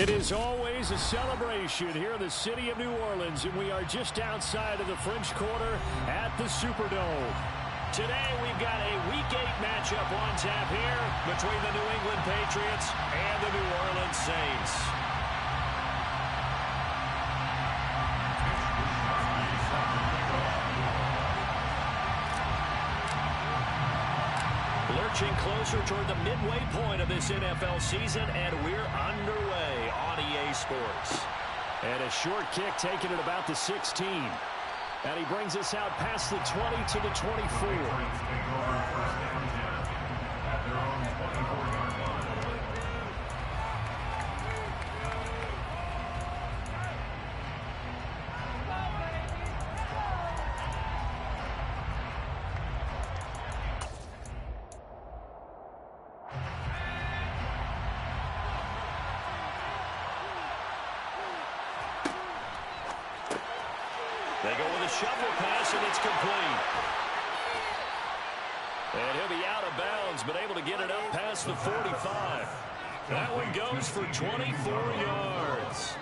It is always a celebration here in the city of New Orleans, and we are just outside of the French Quarter at the Superdome. Today we've got a Week 8 matchup on tap here between the New England Patriots and the New Orleans Saints. Lurching closer toward the midway point of this NFL season, and we're underway on EA Sports. And a short kick taken at about the 16. And he brings us out past the 20 to the 24. They go with a shovel pass, and it's complete. And he'll be out of bounds, but able to get it up past the 45. That one goes for 24 yards.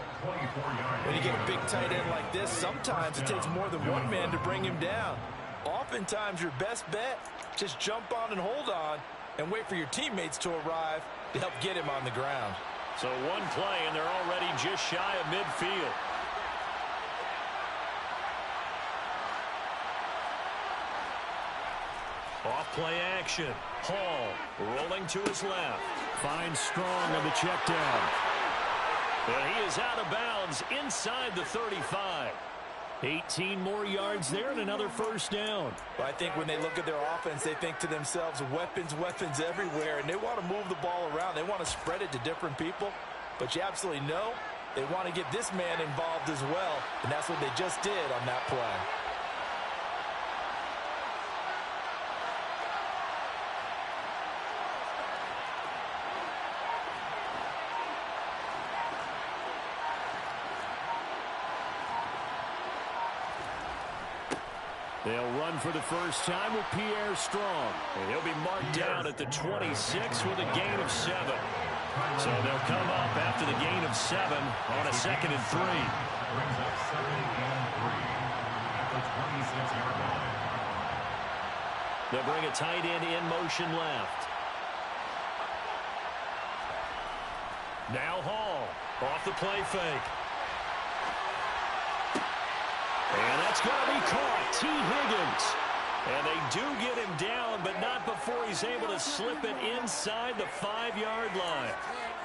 When you get a big tight end like this, sometimes it takes more than one man to bring him down. Oftentimes, your best bet, just jump on and hold on and wait for your teammates to arrive to help get him on the ground. So one play, and they're already just shy of midfield. Off-play action. Hall rolling to his left. Finds Strong on the check down. And he is out of bounds inside the 35. 18 more yards there and another first down. But I think when they look at their offense, they think to themselves, weapons, weapons everywhere, and they want to move the ball around. They want to spread it to different people. But you absolutely know they want to get this man involved as well, and that's what they just did on that play. They'll run for the first time with Pierre Strong. And he'll be marked down at the 26 with a gain of 7. So they'll come up after the gain of 7 on a 2nd and 3. Brings up 2nd and 3 at the 26-yard line. They'll bring a tight end in motion left. Now Hall off the play fake. And that's going to be caught. T. Higgins. And they do get him down, but not before he's able to slip it inside the 5-yard line.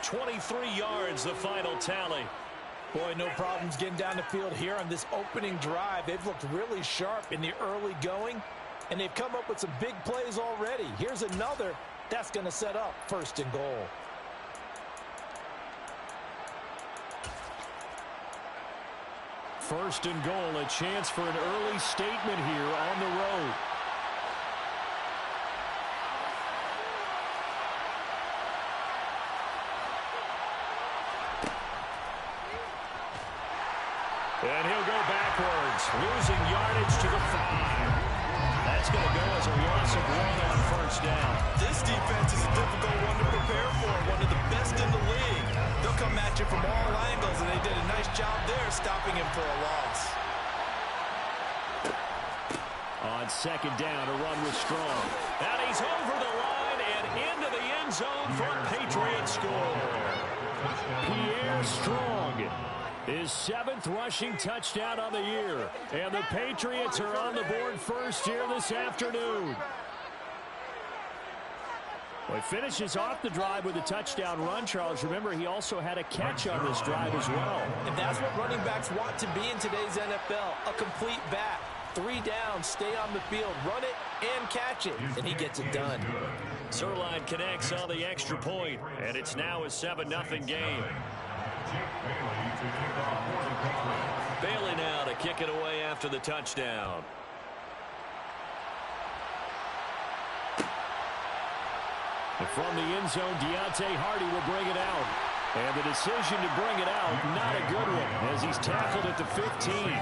23 yards, the final tally. Boy, no problems getting down the field here on this opening drive. They've looked really sharp in the early going, and they've come up with some big plays already. Here's another that's going to set up 1st and goal. First and goal, a chance for an early statement here on the road. And he'll go backwards, losing yardage to the 5. That's going to go as a loss of 1 on first down. This defense is a difficult one to prepare for, one of the best in the league. They'll come at you from all angles, and they did a nice job there stopping him for a loss. On 2nd down, a run with Strong. And he's over the line and into the end zone for a Patriot score. Pierre Strong, his 7th rushing touchdown on the year. And the Patriots are on the board first here this afternoon. Well, he finishes off the drive with a touchdown run, Charles. Remember, he also had a catch on this drive as well. And that's what running backs want to be in today's NFL, a complete back. 3 down, stay on the field, run it, and catch it. And he gets it done. Sirline connects on the extra point, and it's now a 7-0 game. Bailey now to kick it away after the touchdown. And from the end zone, Deontay Hardy will bring it out. And the decision to bring it out, not a good one, as he's tackled at the 15.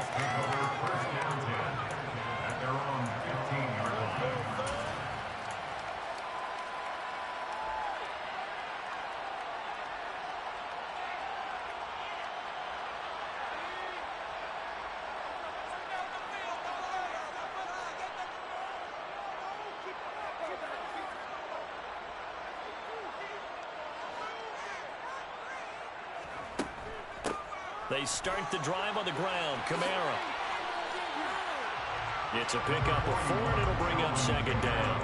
They start the drive on the ground. Kamara. It's a pickup of 4, and it'll bring up second down.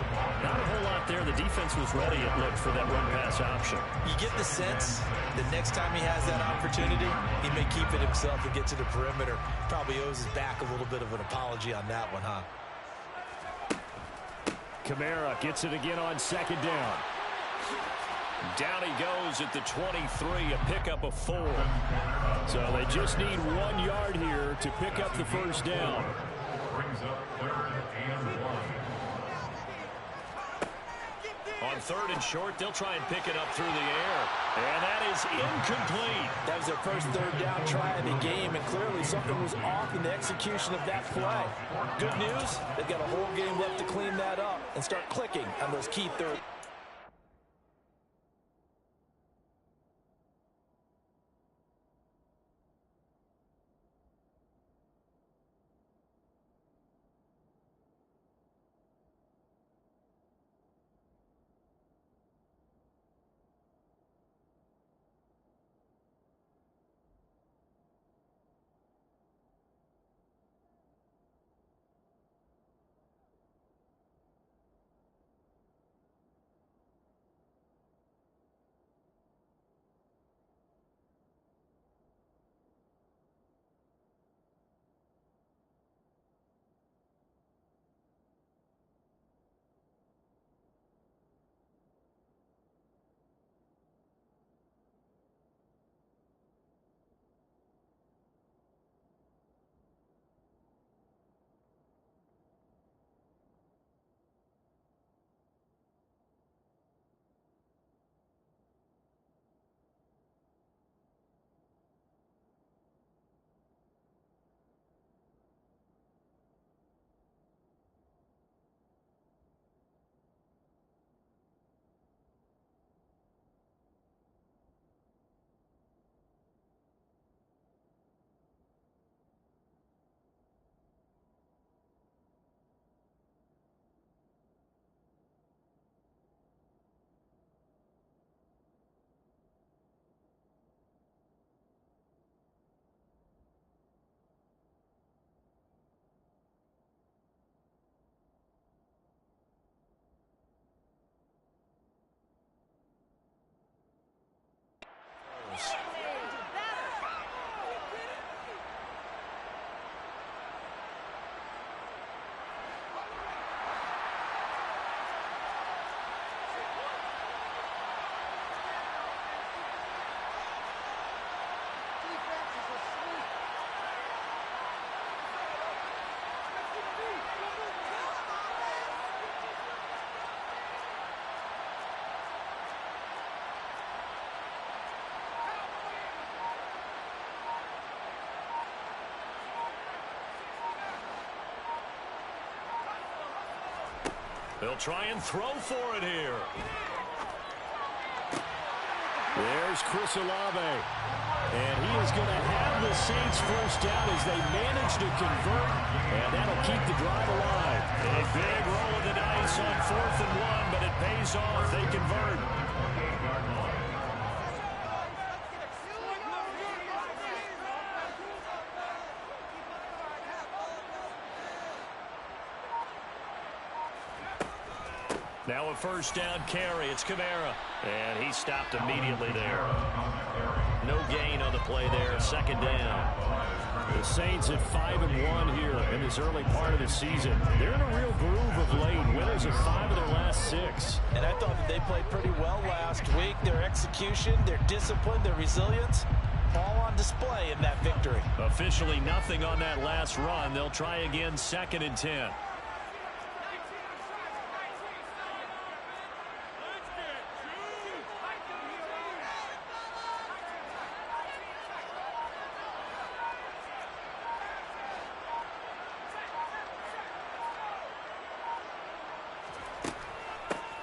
Not a whole lot there. The defense was ready, it looked, for that run-pass option. You get the sense that next time he has that opportunity, he may keep it himself and get to the perimeter. Probably owes his back a little bit of an apology on that one, huh? Kamara gets it again on second down. Down he goes at the 23, a pickup of 4. So they just need 1 yard here to pick up the first down. Brings up 3rd and 1. On 3rd and short, they'll try and pick it up through the air. And that is incomplete. That was their first 3rd down try of the game, and clearly something was off in the execution of that play. Good news, they've got a whole game left to clean that up and start clicking on those key 3rd. They'll try and throw for it here. There's Chris Olave. And he is going to have the Saints first down as they manage to convert. And that'll keep the drive alive. A big roll of the dice on 4th and 1, but it pays off. They convert. Now a first down carry. It's Kamara. And he stopped immediately there. No gain on the play there. Second down. The Saints at 5-1 here in this early part of the season. They're in a real groove of late. Winners of 5 of their last 6. And I thought that they played pretty well last week. Their execution, their discipline, their resilience, all on display in that victory. Officially nothing on that last run. They'll try again 2nd and 10.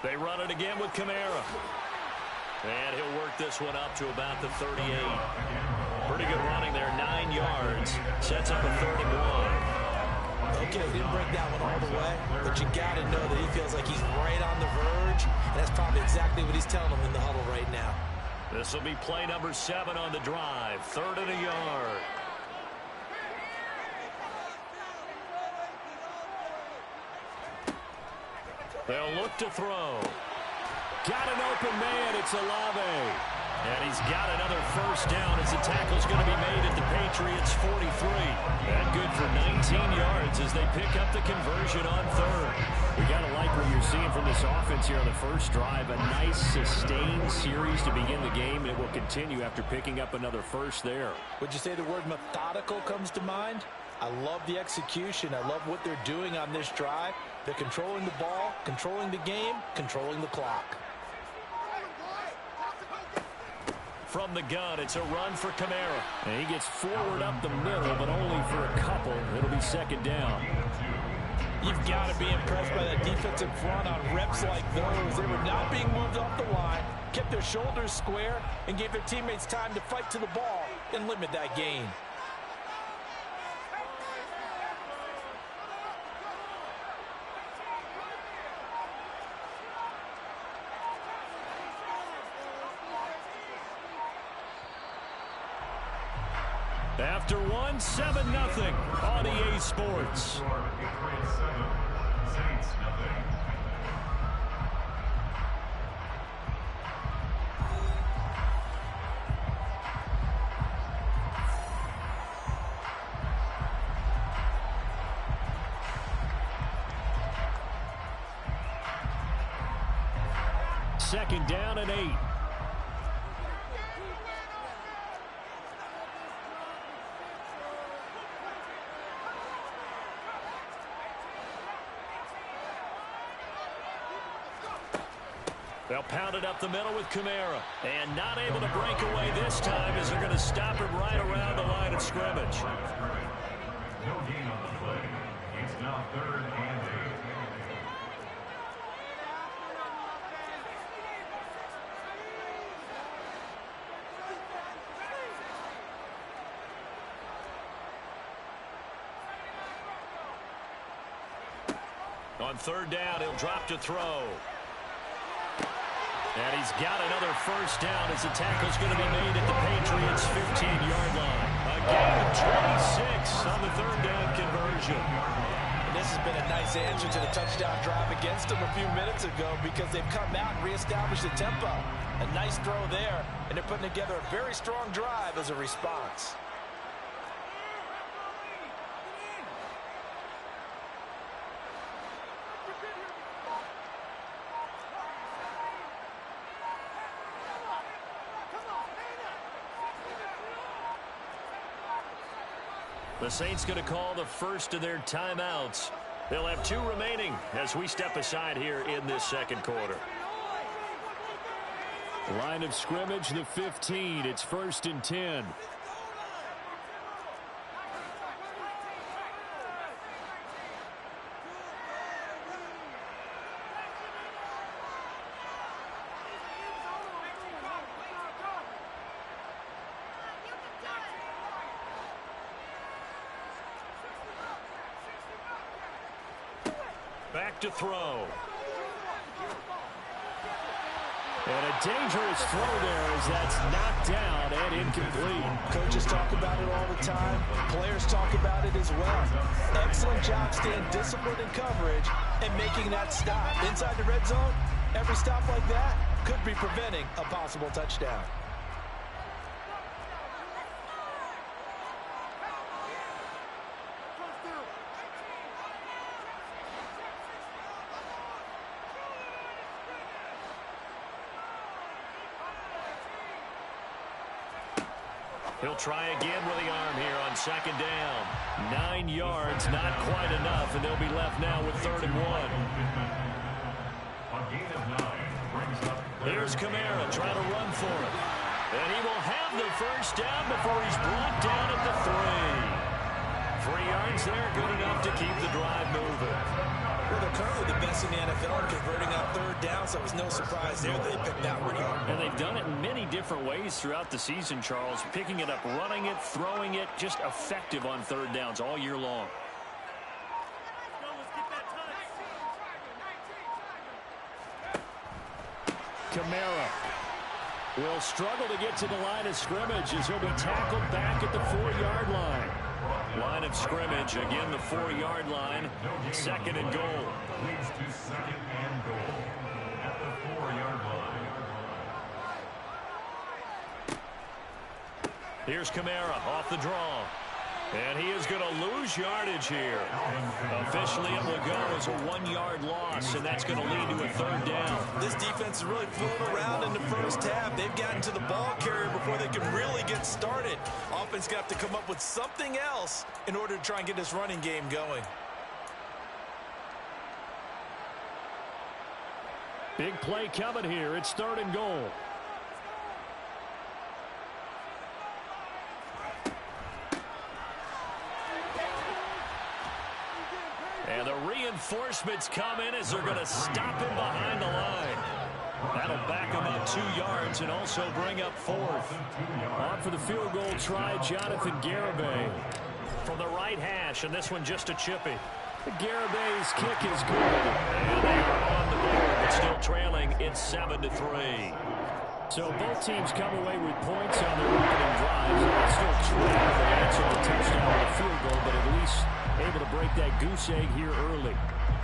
They run it again with Kamara. And he'll work this one up to about the 38. Pretty good running there, 9 yards. Sets up a 3rd and 1. Okay, he didn't break that one all the way, but you got to know that he feels like he's right on the verge, and that's probably exactly what he's telling them in the huddle right now. This will be play number 7 on the drive. 3rd and a yard. They'll look to throw. Got an open man. It's Olave. And he's got another first down as the tackle's going to be made at the Patriots' 43. And good for 19 yards as they pick up the conversion on 3rd. We got to like what you're seeing from this offense here on the first drive. A nice, sustained series to begin the game. It will continue after picking up another first there. Would you say the word methodical comes to mind? I love the execution. I love what they're doing on this drive. They're controlling the ball, controlling the game, controlling the clock. From the gun, it's a run for Kamara. And he gets forward up the middle, but only for a couple. It'll be 2nd down. You've got to be impressed by that defensive front on reps like those. They were not being moved off the line, kept their shoulders square, and gave their teammates time to fight to the ball and limit that gain. After one, 7-0 on EA Sports. Patriots 7, Saints nothing. Second down and 8. They'll pound it up the middle with Kamara. And not able to break away this time as they're going to stop him right around the line of scrimmage. No gain on the play. It's now 3rd and 8. On 3rd down, he'll drop to throw. And he's got another first down as the tackle's going to be made at the Patriots' 15-yard line. A gain of 26 on the 3rd down conversion. And this has been a nice answer to the touchdown drive against them a few minutes ago because they've come out and reestablished the tempo. A nice throw there, and they're putting together a very strong drive as a response. The Saints going to call the first of their timeouts. They'll have 2 remaining as we step aside here in this 2nd quarter. Line of scrimmage, the 15. It's 1st and 10. Back to throw. And a dangerous throw there as that's knocked down and incomplete. Coaches talk about it all the time. Players talk about it as well. Excellent job staying disciplined in coverage and making that stop. Inside the red zone, every stop like that could be preventing a possible touchdown. He'll try again with the arm here on 2nd down. 9 yards, not quite enough, and they'll be left now with 3rd and 1. A gain of 9 brings up. Here's Kamara trying to run for it. And he will have the first down before he's brought down at the 3. 3 yards there, good enough to keep the drive moving. Well, they're currently the best in the NFL in converting on 3rd down, so it was no surprise there that they picked that one up. And they've done it in many different ways throughout the season, Charles. Picking it up, running it, throwing it, just effective on 3rd downs all year long. Kamara. will struggle to get to the line of scrimmage as he'll be tackled back at the 4-yard line. Line of scrimmage, again the 4-yard line, second and goal. Leads to second and goal at the 4-yard line. Here's Kamara off the draw. And he is going to lose yardage here. Officially, it will go as a 1-yard loss, and that's going to lead to a 3rd down. This defense is really floating around in the first half. They've gotten to the ball carrier before they can really get started. Offense got to come up with something else in order to try and get this running game going. Big play coming here. It's 3rd and goal. And the reinforcements come in as they're going to stop him behind the line. That'll back him up 2 yards and also bring up 4th. On for the field goal try, Jonathan Garibay from the right hash, and this one just a chippy. Garibay's kick is good. And they are on the board, but still trailing. It's 7-3. So both teams come away with points on their opening drives. They still trail. They answer the touchdown with a field goal, but at least able to break that goose egg here early.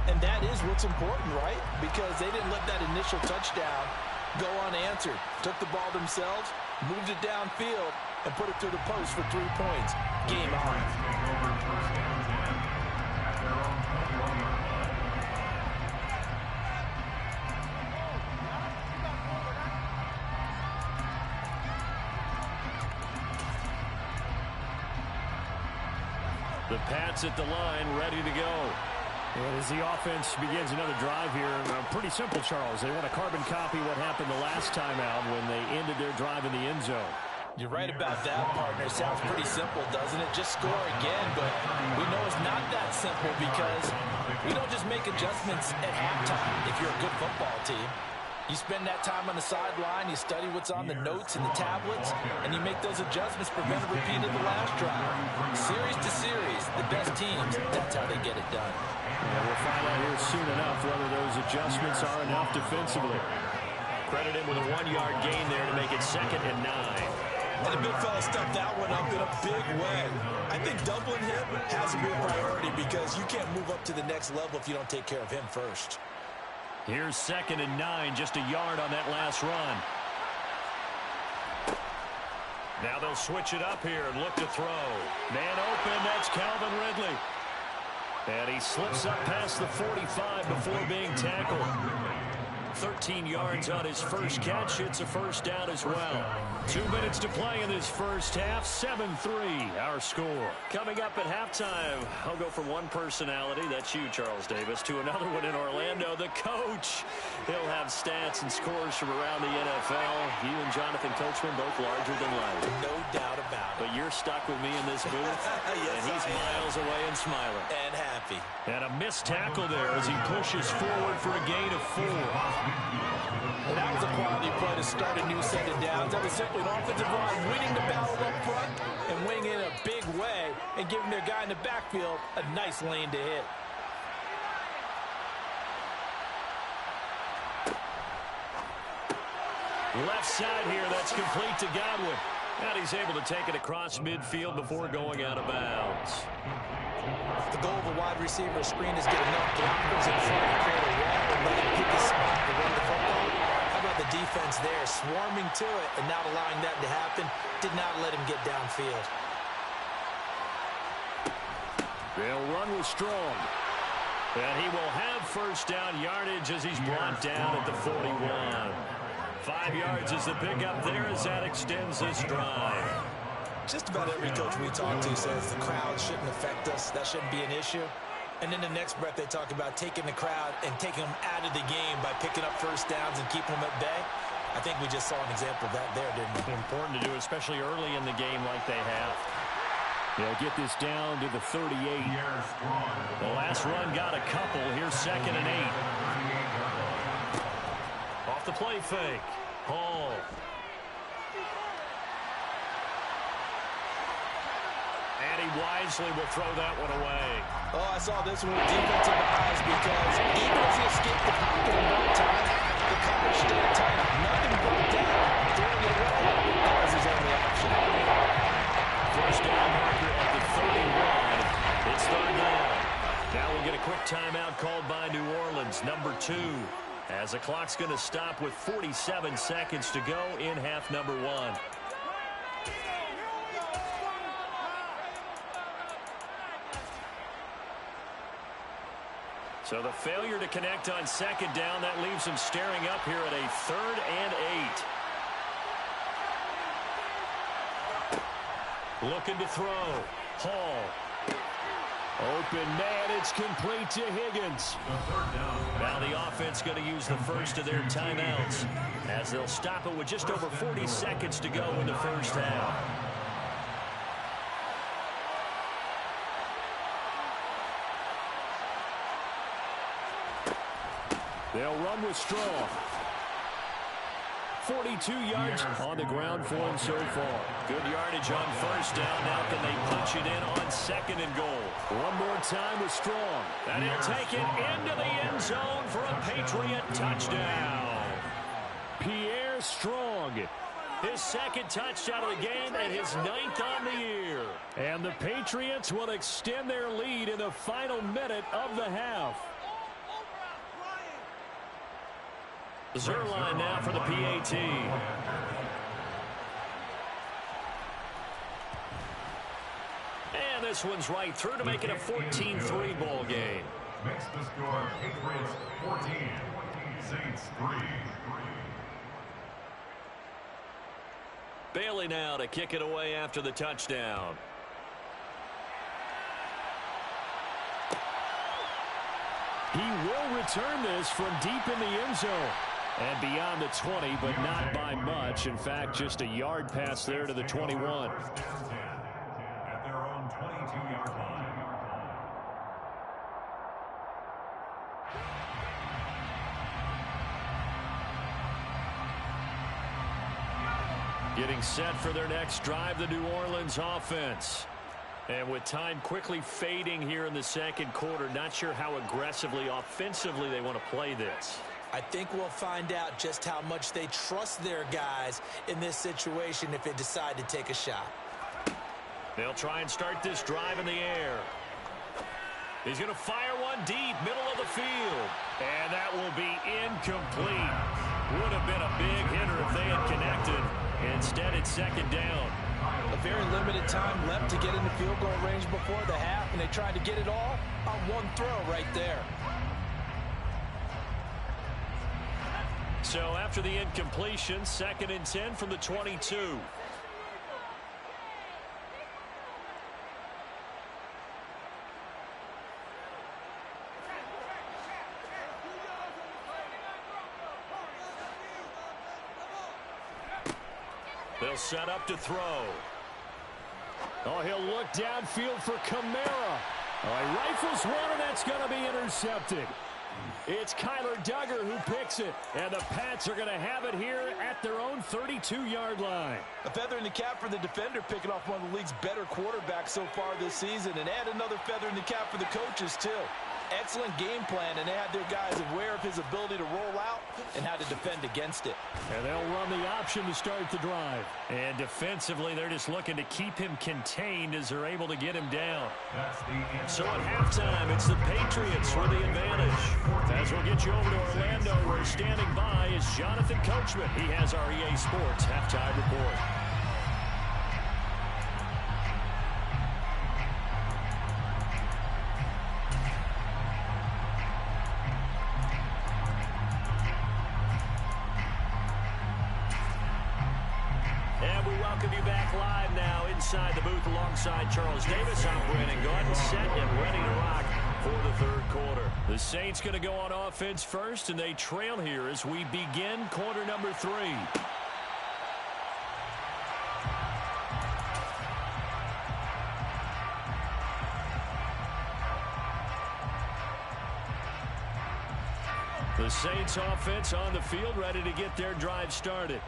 And that is what's important, right? Because they didn't let that initial touchdown go unanswered. Took the ball themselves, moved it downfield, and put it through the post for 3 points. Game on. The Pats at the line, ready to go. And as the offense begins another drive here, pretty simple, Charles. They want to carbon copy what happened the last time out when they ended their drive in the end zone. You're right about that, partner. Sounds pretty simple, doesn't it? Just score again, but we know it's not that simple because we don't just make adjustments at halftime if you're a good football team. You spend that time on the sideline, you study what's on the notes and the tablets, and you make those adjustments, prevent a repeat of the last drive. Series to series, the best teams, that's how they get it done. And we'll find out here soon enough whether those adjustments are enough defensively. Credit him with a 1-yard gain there to make it 2nd and 9. And the big fella stepped that one up in a big way. I think doubling him has to be a priority because you can't move up to the next level if you don't take care of him first. Here's 2nd and 9, just a yard on that last run. Now they'll switch it up here and look to throw. Man open, that's Calvin Ridley. And he slips up past the 45 before being tackled. 13 yards on his first catch. It's a 1st down as well. 2 minutes to play in this first half. 7-3, our score. Coming up at halftime, I'll go from one personality, that's you, Charles Davis, to another one in Orlando, the coach. He'll have stats and scores from around the NFL. You and Jonathan Coachman both larger than life. No doubt about it. But you're stuck with me in this booth, yes, and he's miles away and smiling. And happy. And a missed tackle there as he pushes forward for a gain of 4. And that was a quality play to start a new set of downs. That was simply an offensive line winning the battle up front and winning in a big way and giving their guy in the backfield a nice lane to hit. Left side here, that's complete to Godwin. And he's able to take it across midfield before going out of bounds. The goal of a wide receiver screen is get enough blockers in front to create a wall and let him pick his spot to run the football. How about the defense there, swarming to it and not allowing that to happen? Did not let him get downfield. They'll run with Strong. And he will have 1st down yardage as he's brought down at the 41. 5 yards is the pickup there as that extends this drive. Just about every coach we talk to says the crowd shouldn't affect us. That shouldn't be an issue. And in the next breath, they talk about taking the crowd and taking them out of the game by picking up 1st downs and keeping them at bay. I think we just saw an example of that there, didn't we? Important to do, especially early in the game like they have. They'll get this down to the 38. The last run got a couple. Here's 2nd and 8. Off the play fake. Hall. And he wisely will throw that one away. Oh, I saw this one with defensive eyes because even as he escaped the pocket in one time, the coverage stayed tight. Nothing broke down. Throwing Calls his only option. First down marker at the 31. It's third down. Now we'll get a quick timeout called by New Orleans, number 2. As the clock's going to stop with 47 seconds to go in half number 1. So the failure to connect on second down, that leaves them staring up here at a 3rd and 8. Looking to throw. Hall. Open man, it's complete to Higgins. Now the offense going to use the first of their timeouts as they'll stop it with just over 40 seconds to go in the first half. They'll run with Strong. 42 yards on the ground for him so far. Good yardage on first down. Now can they punch it in on 2nd and goal? One more time with Strong. And he'll take it into the end zone for a Patriot touchdown. Pierre Strong. His 2nd touchdown of the game and his 9th on the year. And the Patriots will extend their lead in the final minute of the half. Zerline now for the PAT. And this one's right through to make it a 14-3 ball game. Makes the score Patriots 14, Saints 3. Bailey now to kick it away after the touchdown. He will return this from deep in the end zone. And beyond the 20, but not by much. In fact, just a yard pass there to the 21. At their own 22-yard line. Getting set for their next drive, the New Orleans offense. And with time quickly fading here in the second quarter, not sure how aggressively, offensively they want to play this. I think we'll find out just how much they trust their guys in this situation if they decide to take a shot. They'll try and start this drive in the air. He's going to fire one deep, middle of the field. And that will be incomplete. Would have been a big hitter if they had connected. Instead, it's 2nd down. A very limited time left to get into field goal range before the half, and they tried to get it all on one throw right there. So after the incompletion, 2nd and 10 from the 22. They'll set up to throw. Oh, he'll look downfield for Kamara. Oh, he rifles one, and that's going to be intercepted. It's Kyler Duggar who picks it, and the Pats are going to have it here at their own 32-yard line. A feather in the cap for the defender, picking off one of the league's better quarterbacks so far this season, and add another feather in the cap for the coaches, too. Excellent game plan, and they had their guys aware of his ability to roll out and how to defend against it. And they'll run the option to start the drive. And defensively, they're just looking to keep him contained as they're able to get him down. So at halftime, it's the Patriots with the advantage. As we'll get you over to Orlando, where standing by is Jonathan Coachman. He has our EA Sports halftime report. Welcome you back live now inside the booth alongside Charles Davis. I'm Brandon Gordon, set and ready to rock for the third quarter. The Saints going to go on offense first, and they trail here as we begin quarter number 3. The Saints offense on the field, ready to get their drive started.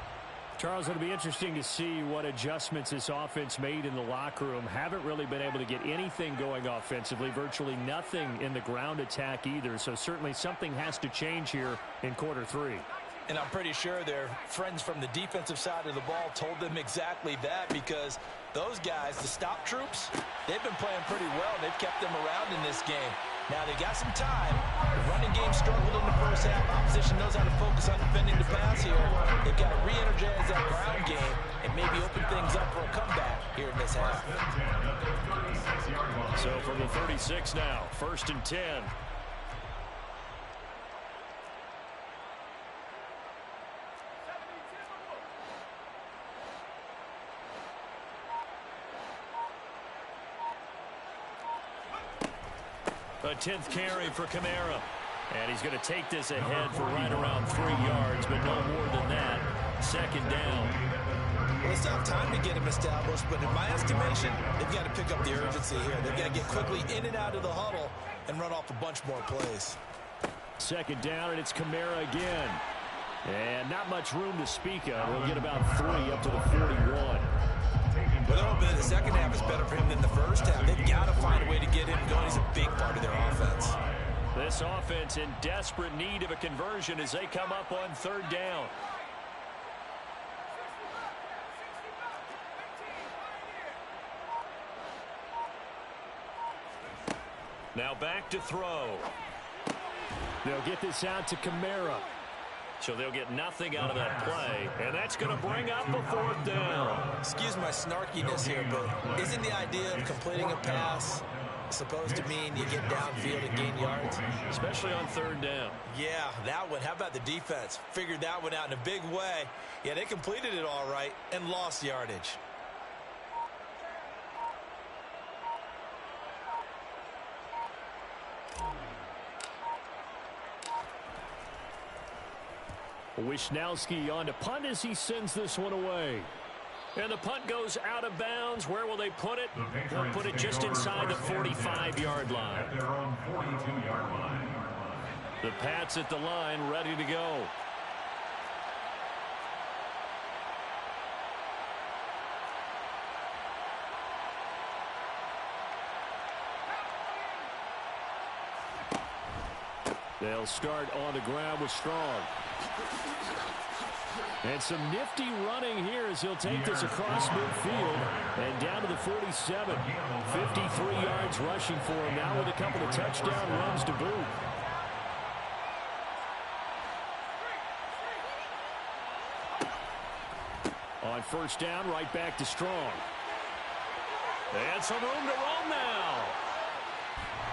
Charles, it'll be interesting to see what adjustments this offense made in the locker room. Haven't really been able to get anything going offensively, virtually nothing in the ground attack either. So certainly something has to change here in quarter 3. And I'm pretty sure their friends from the defensive side of the ball told them exactly that, because those guys, the stop troops, they've been playing pretty well. They've kept them around in this game. Now they got some time. The running game struggled in the first half. Opposition knows how to focus on defending the pass here. They've got to re-energize that ground game and maybe open things up for a comeback here in this half. So from the 36 now, 1st and 10. A 10th carry for Kamara. And he's going to take this ahead for right around 3 yards, but no more than that. 2nd down. Well, it's not time to get him established, but in my estimation, they've got to pick up the urgency here. They've got to get quickly in and out of the huddle and run off a bunch more plays. 2nd down, and it's Kamara again. And not much room to speak of. He'll get about 3 up to the 41. Well, they're hoping that the second half is better for him than the first half. They've got to find a way to get him going. He's a big part of their offense. This offense in desperate need of a conversion as they come up on 3rd down. Now back to throw. They'll get this out to Kamara. So they'll get nothing out of that play, and that's going to bring up a 4th down. Excuse my snarkiness here, but isn't the idea of completing a pass supposed to mean you get downfield and gain yards? Especially on 3rd down. Yeah, that one. How about the defense? Figured that one out in a big way. Yeah, they completed it all right and lost yardage. Wisnowski on to punt as he sends this one away. And the punt goes out of bounds. Where will they put it? They'll put it just inside the 45-yard line. At their own 42-yard line. The Pats at the line, ready to go. They'll start on the ground with Strong. And some nifty running here as he'll take this across midfield and down to the 47. 53 yards rushing for him now with a couple of touchdown runs to boot. On 1st down, right back to Strong. And some room to roam now.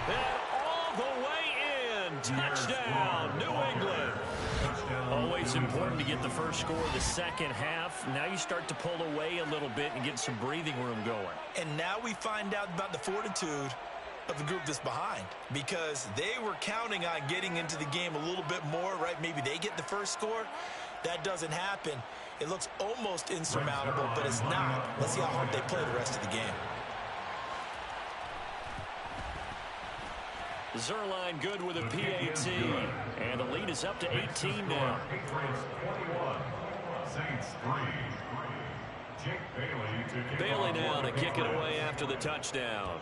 And all the way in. Touchdown, New England. Always important to get the first score of the second half. Now you start to pull away a little bit and get some breathing room going. And now we find out about the fortitude of the group that's behind, because they were counting on getting into the game a little bit more, right? Maybe they get the first score. That doesn't happen. It looks almost insurmountable, but it's not. Let's see how hard they play the rest of the game. Zerline good with a PAT, and the lead is up to 18 now. Patriots 21, Saints 3. Jake Bailey to kick Bailey off now to for kick it Patriots. away after the touchdown.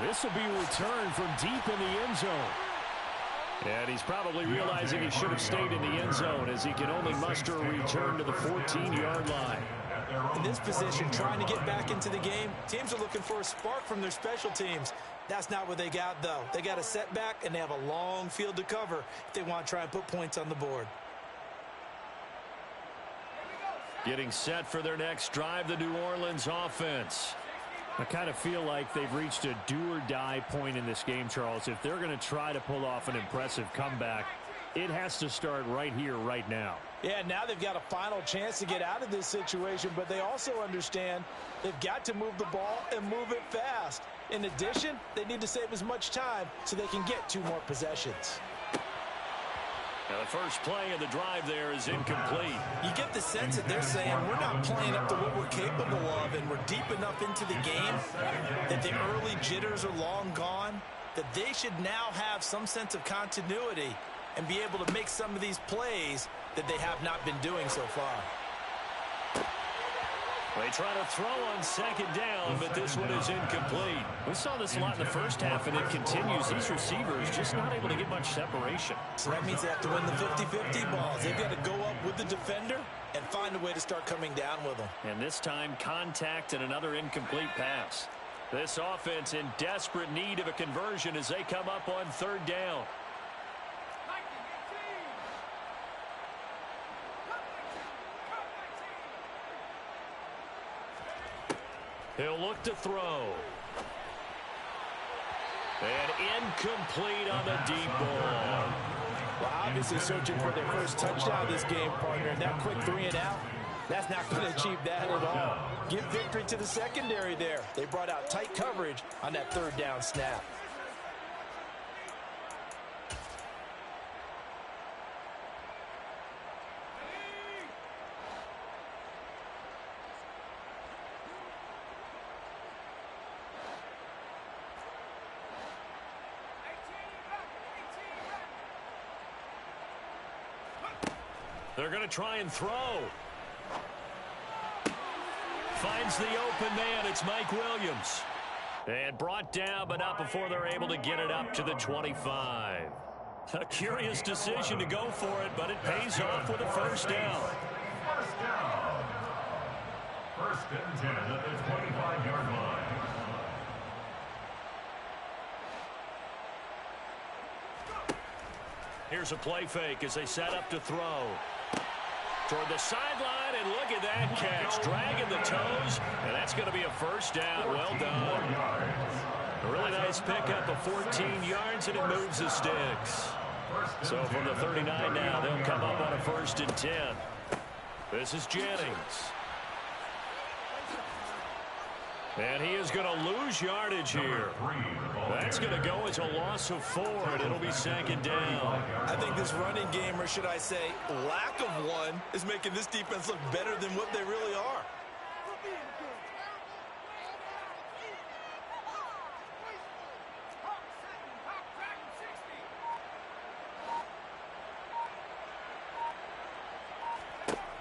This will be returned from deep in the end zone. And he's probably realizing he should have stayed in the end zone as he can only muster a return to the 14-yard line. In this position, trying to get back into the game, teams are looking for a spark from their special teams. That's not what they got, though. They got a setback, and they have a long field to cover if they want to try and put points on the board. Getting set for their next drive, the New Orleans offense. I kind of feel like they've reached a do-or-die point in this game, Charles. If they're going to try to pull off an impressive comeback, it has to start right here, right now. Yeah, now they've got a final chance to get out of this situation, but they also understand they've got to move the ball and move it fast. In addition, they need to save as much time so they can get 2 more possessions. Now the first play of the drive there is incomplete. You get the sense that they're saying we're not playing up to what we're capable of, and we're deep enough into the game that the early jitters are long gone, that they should now have some sense of continuity and be able to make some of these plays that they have not been doing so far. They try to throw on second down, but this one is incomplete. We saw this a lot in the first half, and it continues. These receivers just not able to get much separation. So that means they have to win the 50-50 balls. They've got to go up with the defender and find a way to start coming down with them. And this time, contact and another incomplete pass. This offense in desperate need of a conversion as they come up on third down. He'll look to throw. And incomplete on the deep ball. Well, obviously searching for their first touchdown this game, partner. And that quick 3 and out, that's not going to achieve that at all. Give victory to the secondary there. They brought out tight coverage on that third down snap. They're going to try and throw. Finds the open man. It's Mike Williams. And brought down, but not before they're able to get it up to the 25. A curious decision to go for it, but it pays off with a first down. First down. First and 10 at the 25-yard line. Here's a play fake as they set up to throw. Toward the sideline, and look at that catch. Dragging the toes, and that's going to be a first down. Well done. A really nice pickup of 14 yards, and it moves the sticks. So from the 39 now, they'll come up on a first and 10. This is Jennings. And he is going to lose yardage here. That's going to go as a loss of 4, and it'll be second down. I think this running game, or should I say lack of one, is making this defense look better than what they really are.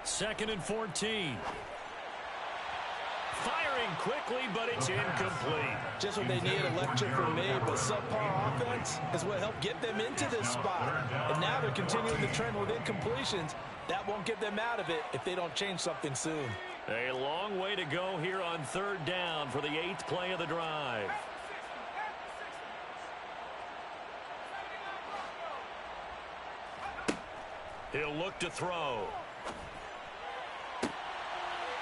Second and 14. Firing quickly, but it's incomplete. Just what they need, a lecture from me, but subpar offense is what helped get them into this spot. And now they're continuing the trend with incompletions. That won't get them out of it if they don't change something soon. A long way to go here on third down for the 8th play of the drive. He'll look to throw.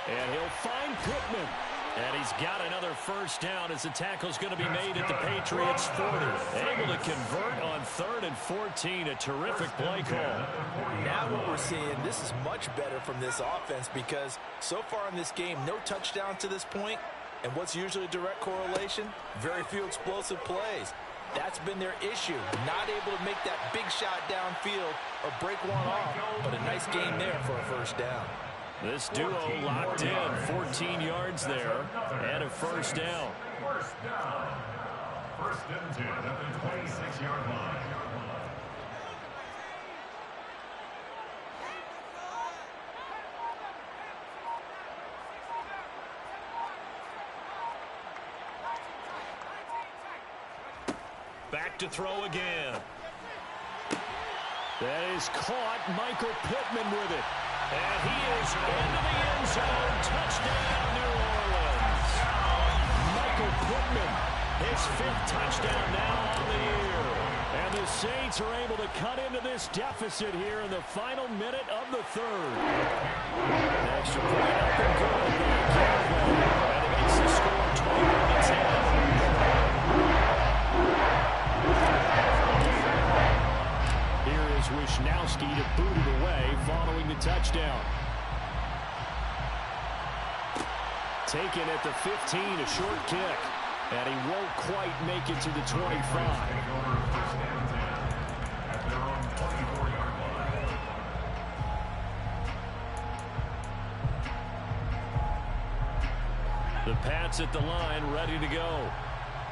And he'll find Pittman. And he's got another first down as the tackle's going to be made at the Patriots' 40. Able to convert on 3rd and 14. A terrific play call. Now what we're seeing, this is much better from this offense because so far in this game, no touchdown to this point. And what's usually a direct correlation? Very few explosive plays. That's been their issue. Not able to make that big shot downfield or break one off. But a nice game there for a first down. This duo locked in, 14 yards there, and a first down. First down. First and 10 at the 26-yard line. Back to throw again. That is caught. Michael Pittman with it. And he is into the end zone. Touchdown, New Orleans. Michael Pittman, his 5th touchdown now on the year. And the Saints are able to cut into this deficit here in the final minute of the 3rd. An extra point up and good by Campbell. And it makes the score 21-10. Here is Wisnowski to boot it away following the touchdown. Taken at the 15, a short kick. And he won't quite make it to the 25. The Pats at the line, ready to go.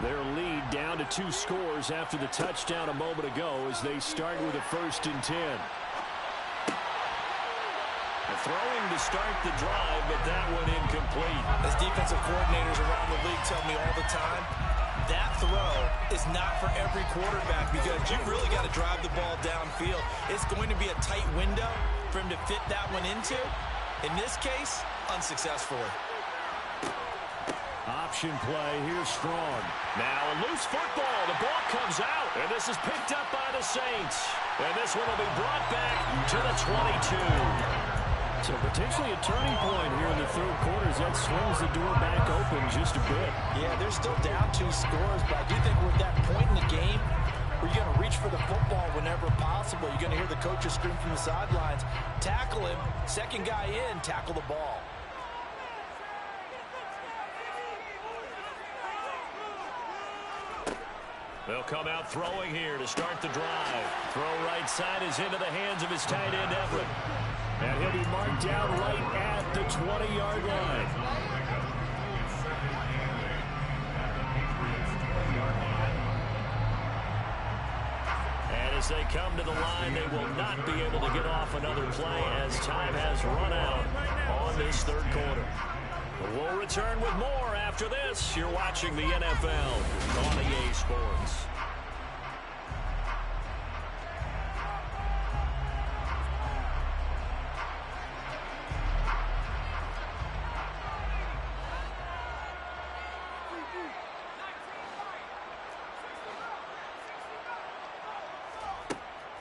Their lead down to 2 scores after the touchdown a moment ago as they start with a first and 10. The throwing to start the drive, but that one incomplete. As defensive coordinators around the league tell me all the time, that throw is not for every quarterback because you've really got to drive the ball downfield. It's going to be a tight window for him to fit that one into. In this case, unsuccessfully. Option play, here's Strong. Now a loose football, the ball comes out, and this is picked up by the Saints. And this one will be brought back to the 22. So potentially a turning point here in the third quarter as that swings the door back open just a bit. Yeah, they're still down 2 scores, but I do think we're at that point in the game where you're going to reach for the football whenever possible. You're going to hear the coaches scream from the sidelines. Tackle him. Second guy in, tackle the ball. They'll come out throwing here to start the drive. Throw right side is into the hands of his tight end, Everett. And he'll be marked down right at the 20-yard line. And as they come to the line, they will not be able to get off another play as time has run out on this third quarter. We'll return with more after this. You're watching the NFL on EA Sports.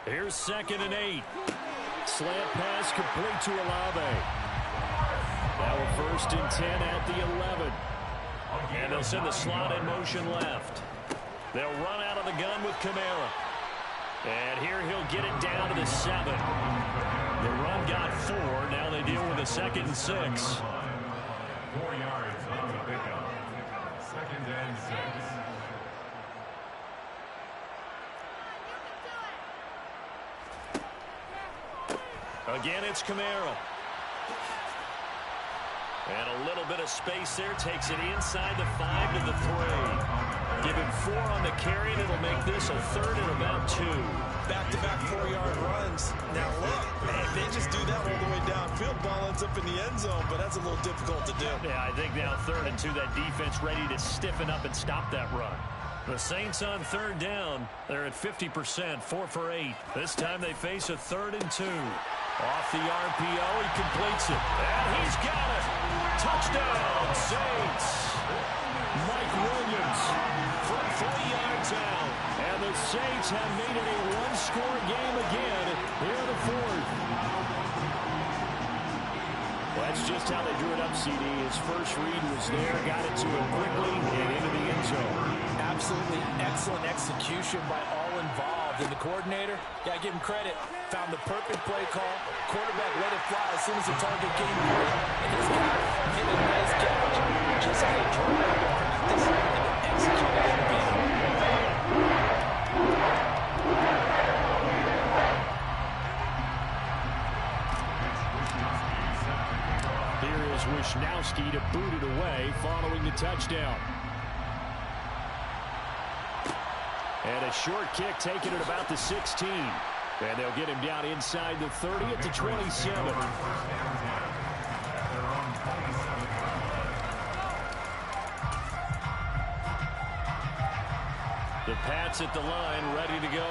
Here's 2nd and 8. Slant pass complete to Olave. Now a 1st and 10 at the 11. And they'll send the slot in motion left. They'll run out of the gun with Kamara. And here he'll get it down to the 7. The run got 4. Now they deal with a 2nd and 6. 4 yards on the pickup. 2nd and 6. Again, it's Kamara. And a little bit of space there. Takes it inside the 5 to the 3. Give him 4 on the carry, and it'll make this a 3rd and about 2. Back-to-back 4-yard runs. Now look, man, they just do that all the way downfield. Ball ends up in the end zone, but that's a little difficult to do. Yeah, I think now 3rd and 2, that defense ready to stiffen up and stop that run. The Saints on 3rd down. They're at 50%, 4 for 8. This time they face a 3rd and 2. Off the RPO, he completes it. And he's got it. Touchdown, Saints. Mike Williams from 3 yards out. And the Saints have made it a one-score game again here in the 4th. Well, that's just how they drew it up, CD. His first read was there, got it to him quickly, and into the end zone. Absolutely excellent execution by all involved. And the coordinator, got to give him credit, found the perfect play call. Quarterback let it fly as soon as the target came through. And this guy hit a nice catch. Just had a drive in practice and executed in the game. Here is Wisnowski to boot it away following the touchdown. And a short kick taken at about the 16. And they'll get him down inside the 30 at the 27. The Pats at the line, ready to go.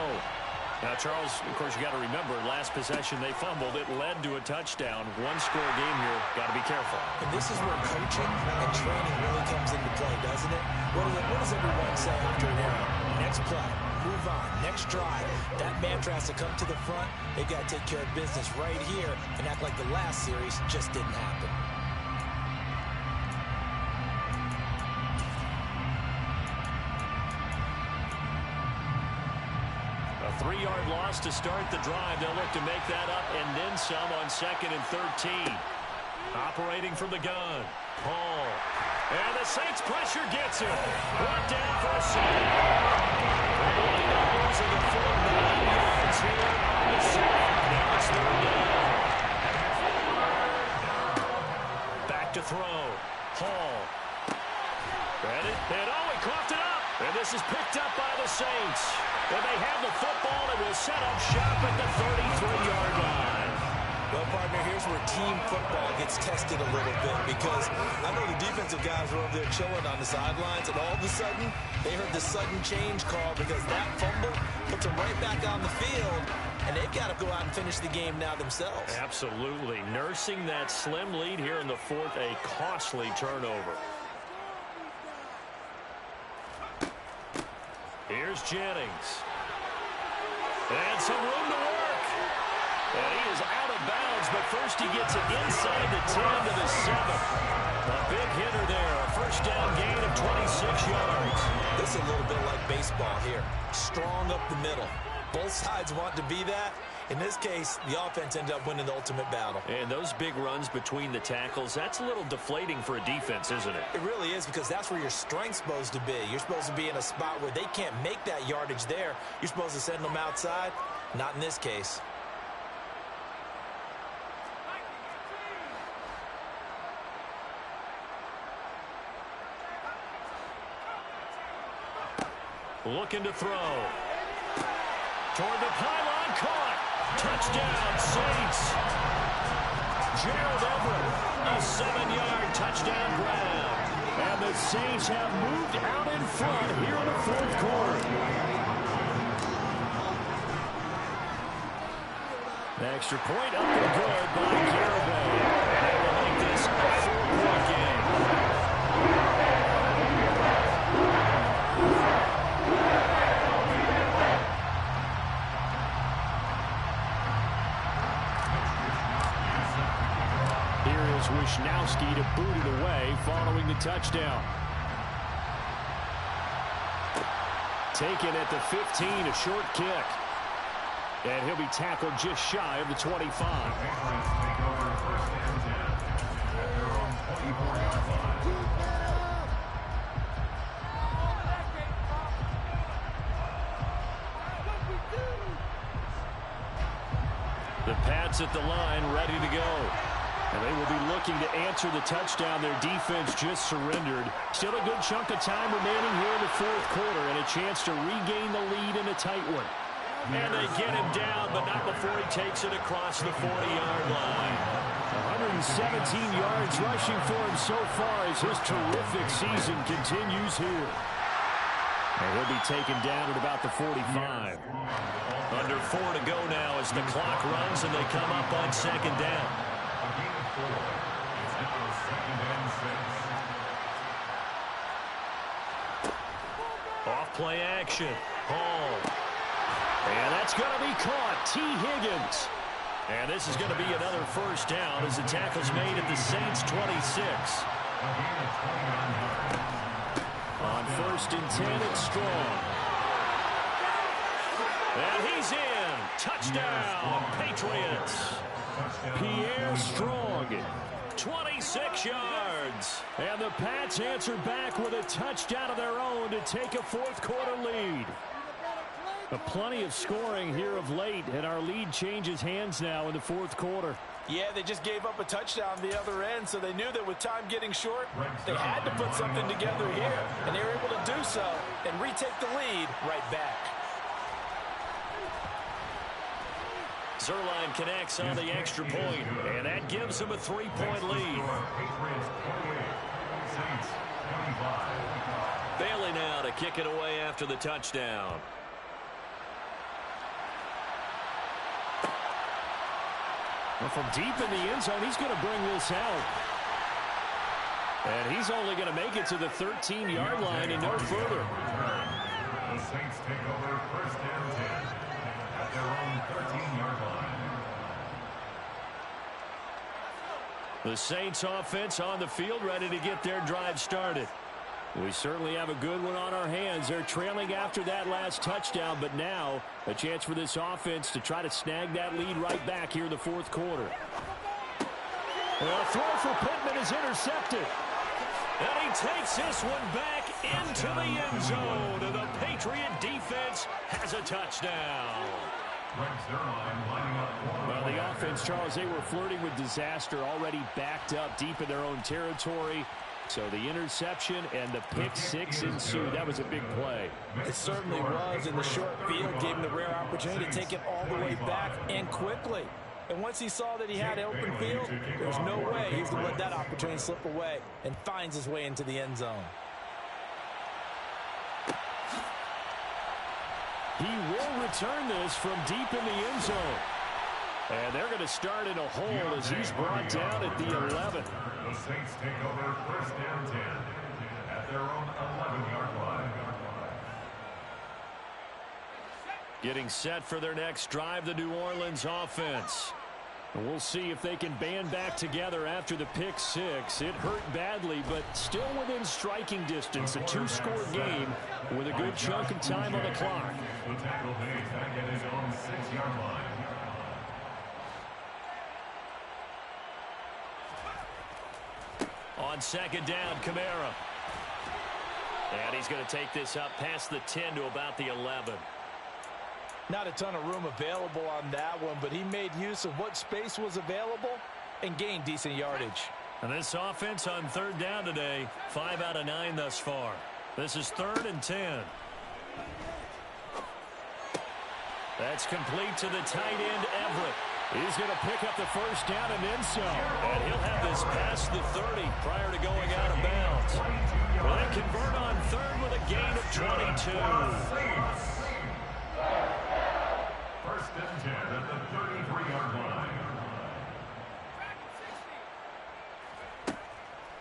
Now, Charles, of course, you got to remember, last possession they fumbled. It led to a touchdown. One-score game here. Got to be careful. And this is where coaching and training really comes into play, doesn't it? What does everyone say after an error? Next play, move on, next drive. That mantra has to come to the front. They've got to take care of business right here and act like the last series just didn't happen. A 3-yard loss to start the drive. They'll look to make that up and then some on 2nd and 13. Operating from the gun. Hall. And the Saints pressure gets him. Brought down for a sack. Losing the full 9 yards here on the sack. Now it's 3rd down. Back to throw. Hall. Ready? And he coughed it up. And this is picked up by the Saints. And they have the football and will set up shop at the 33-yard line. Well, partner, Tanner, here's where team football gets tested a little bit, because I know the defensive guys were over there chilling on the sidelines, and all of a sudden, they heard the sudden change call because that fumble puts them right back on the field, and they've got to go out and finish the game now themselves. Absolutely. Nursing that slim lead here in the fourth, a costly turnover. Here's Jennings. And some room to work. And he is out of bounds, but first he gets it inside the 10 to the 7. A big hitter there. A first down gain of 26 yards. This is a little bit like baseball here. Strong up the middle. Both sides want to be that. In this case, the offense ended up winning the ultimate battle. And those big runs between the tackles, that's a little deflating for a defense, isn't it? It really is, because that's where your strength's supposed to be. You're supposed to be in a spot where they can't make that yardage there. You're supposed to send them outside. Not in this case. Looking to throw. Toward the pylon, caught. Touchdown, Saints. Gerald Everett, a 7-yard touchdown grab. And the Saints have moved out in front here in the fourth quarter. Extra point up and good by Garibay. And they will make this a 4-point game. Wishnowski to boot it away following the touchdown. Taken at the 15, a short kick. And he'll be tackled just shy of the 25. The Pats at the line, ready to go. And they will be looking to answer the touchdown their defense just surrendered. Still a good chunk of time remaining here in the fourth quarter, and a chance to regain the lead in a tight one. And they get him down, but not before he takes it across the 40-yard line. 117 yards rushing for him so far as his terrific season continues here. And he'll be taken down at about the 45. Under 4 to go now as the clock runs and they come up on second down. Off play action. Hall. And that's going to be caught. T. Higgins. And this is going to be another first down as the tackle's made at the Saints 26. On first and 10, it's Strong. And he's in. Touchdown, Patriots. Pierre Strong, 26 yards. And the Pats answer back with a touchdown of their own to take a fourth quarter lead. Plenty of scoring here of late, and our lead changes hands now in the fourth quarter. Yeah, they just gave up a touchdown on the other end, so they knew that with time getting short, they had to put something together here, and they were able to do so and retake the lead right back. Zerline connects on the extra point, and that gives him a 3-point lead. Bailey now to kick it away after the touchdown. Well, from deep in the end zone, he's going to bring this out. And he's only going to make it to the 13-yard line and no further. The Saints take over first and 10 at their own 13-yard line. The Saints offense on the field, ready to get their drive started. We certainly have a good one on our hands. They're trailing after that last touchdown, but now a chance for this offense to try to snag that lead right back here in the fourth quarter. A throw for Pittman is intercepted. And he takes this one back into the end zone. And the Patriot defense has a touchdown. Well, the offense, Charles, they were flirting with disaster, already backed up deep in their own territory. So the interception and the pick six ensued. That was a big play. It certainly was, in the short field, gave him the rare opportunity to take it all the way back and quickly. And once he saw that he had open field, there's no way he's going to let that opportunity slip away, and finds his way into the end zone. He will return this from deep in the end zone. And they're going to start in a hole as he's brought down at the 11. The Saints take over first down 10 at their own 11-yard line. Getting set for their next drive, the New Orleans offense. And we'll see if they can band back together after the pick six. It hurt badly, but still within striking distance. A two-score game with a good chunk of time on the clock. The tackle made back at his own 6-yard line. On second down, Kamara. And he's going to take this up past the 10 to about the 11. Not a ton of room available on that one, but he made use of what space was available and gained decent yardage. And this offense on third down today, 5 out of 9 thus far. This is 3rd and 10. That's complete to the tight end, Everett. He's going to pick up the first down and then some. And he'll have this past the 30 prior to going out of bounds. Well, they convert on third with a gain of 22. First and 10 at the 33-yard line.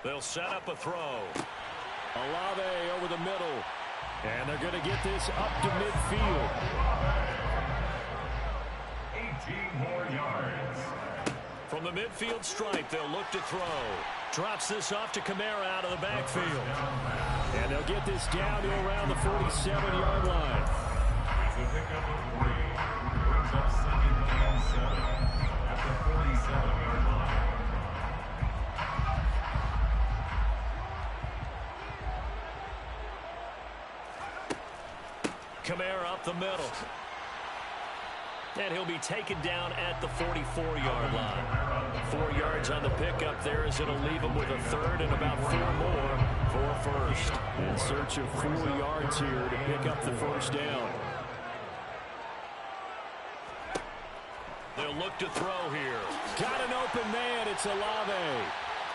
They'll set up a throw. Olave over the middle. And they're going to get this up to midfield. 18 more yards. From the midfield stripe, they'll look to throw. Drops this off to Kamara out of the backfield. And they'll get this down to around the 47-yard line. It's a pickup of 3. Brings up second down 7 at the 47-yard line. Kamara up the middle. And he'll be taken down at the 44-yard line. 4 yards on the pickup there as it'll leave him with a third and about 4 more for first. In search of 4 yards here to pick up the first down. They'll look to throw here. Got an open man. It's Olave.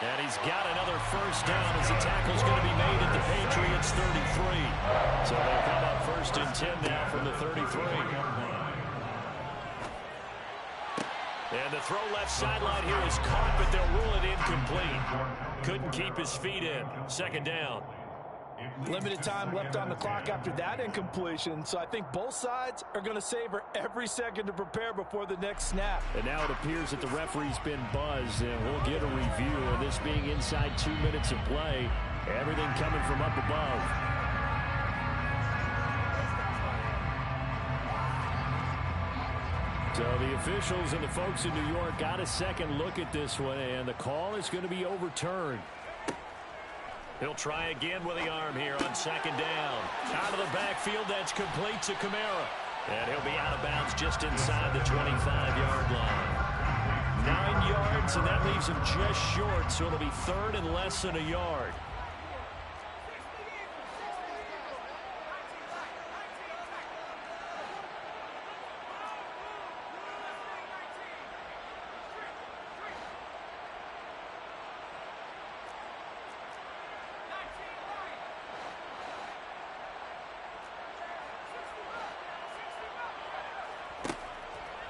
And he's got another first down as the tackle's going to be made at the Patriots 33. So they'll come up first and 10 now from the 33. And the throw left sideline here is caught, but they'll rule it incomplete. Couldn't keep his feet in. Second down. Limited time left on the clock after that incompletion, so I think both sides are going to savor every second to prepare before the next snap. And now it appears that the referee's been buzzed, and we'll get a review of this being inside 2 minutes of play. Everything coming from up above. So the officials and the folks in New York got a second look at this one, and the call is going to be overturned. He'll try again with the arm here on second down. Out of the backfield, that's complete to Kamara. And he'll be out of bounds just inside the 25-yard line. 9 yards, and that leaves him just short, so it'll be third and less than a yard.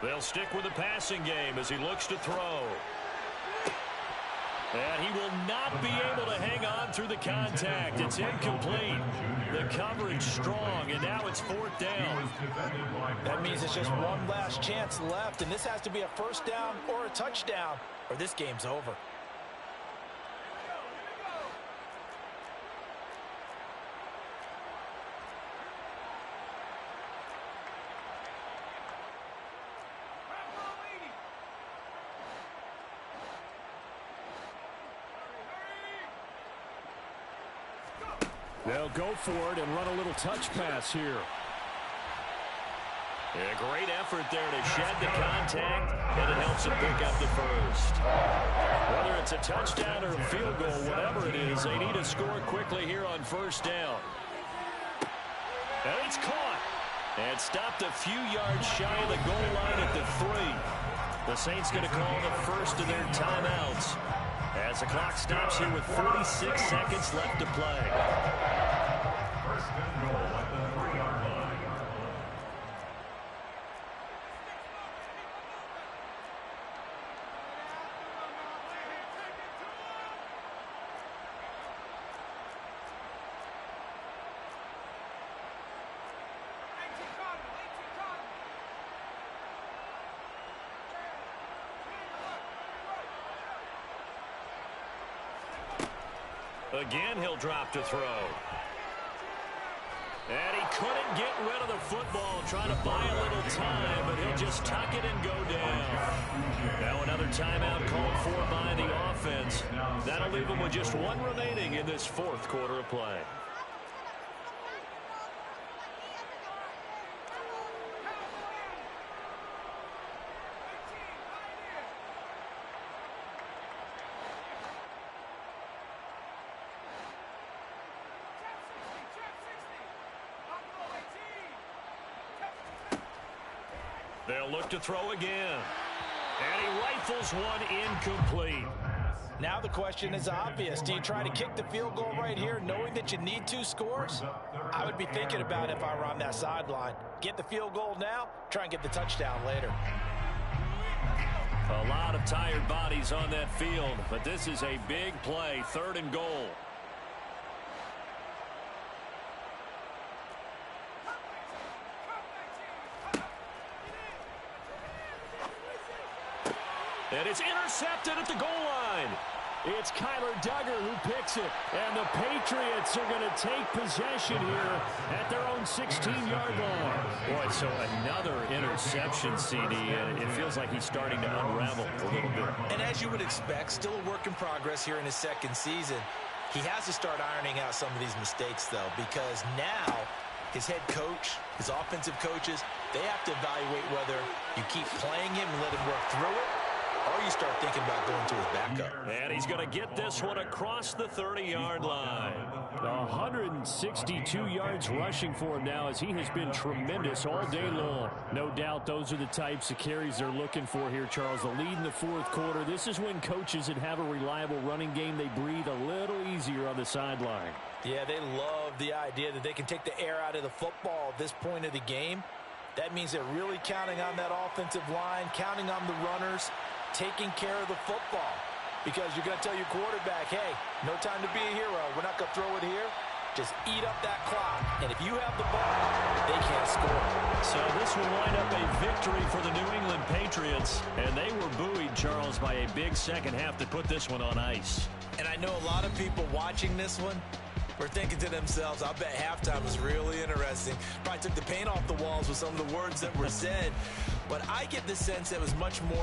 They'll stick with the passing game as he looks to throw. And he will not be able to hang on through the contact. It's incomplete. The coverage strong, and now it's fourth down. That means it's just one last chance left, and this has to be a first down or a touchdown, or this game's over. They'll go for it and run a little touch pass here. A great effort there to shed the contact, and it helps him pick up the first. Whether it's a touchdown or a field goal, whatever it is, they need to score quickly here on first down. And it's caught. And stopped a few yards shy of the goal line at the 3. The Saints going to call the first of their timeouts as the clock stops here with 46 seconds left to play. First and goal at the 3-yard line. Again, he'll drop to throw. And he couldn't get rid of the football, trying to buy a little time, but he'll just tuck it and go down. Now another timeout called for by the offense. That'll leave them with just one remaining in this fourth quarter of play. They'll look to throw again. And he rifles one incomplete. Now the question is obvious. Do you try to kick the field goal right here knowing that you need 2 scores? I would be thinking about it if I were on that sideline. Get the field goal now, try and get the touchdown later. A lot of tired bodies on that field, but this is a big play, 3rd and goal. And it's intercepted at the goal line. It's Kyler Duggar who picks it. And the Patriots are going to take possession here at their own 16-yard line. Boy, so another interception, CD, and it feels like he's starting to unravel a little bit. And as you would expect, still a work in progress here in his 2nd season. He has to start ironing out some of these mistakes, though, because now his head coach, his offensive coaches, they have to evaluate whether you keep playing him and let him work through it, or you start thinking about going to his backup. And he's going to get this one across the 30-yard line. 162 yards rushing for him now as he has been tremendous all day long. No doubt those are the types of carries they're looking for here, Charles. The lead in the 4th quarter. This is when coaches that have a reliable running game, they breathe a little easier on the sideline. Yeah, they love the idea that they can take the air out of the football at this point of the game. That means they're really counting on that offensive line, counting on the runners, taking care of the football, because you're going to tell your quarterback, hey, no time to be a hero. We're not going to throw it here. Just eat up that clock. And if you have the ball, they can't score. So this will wind up a victory for the New England Patriots. And they were buoyed, Charles, by a big second half to put this one on ice. And I know a lot of people watching this one were thinking to themselves, I bet halftime was really interesting. Probably took the paint off the walls with some of the words that were said. But I get the sense that it was much more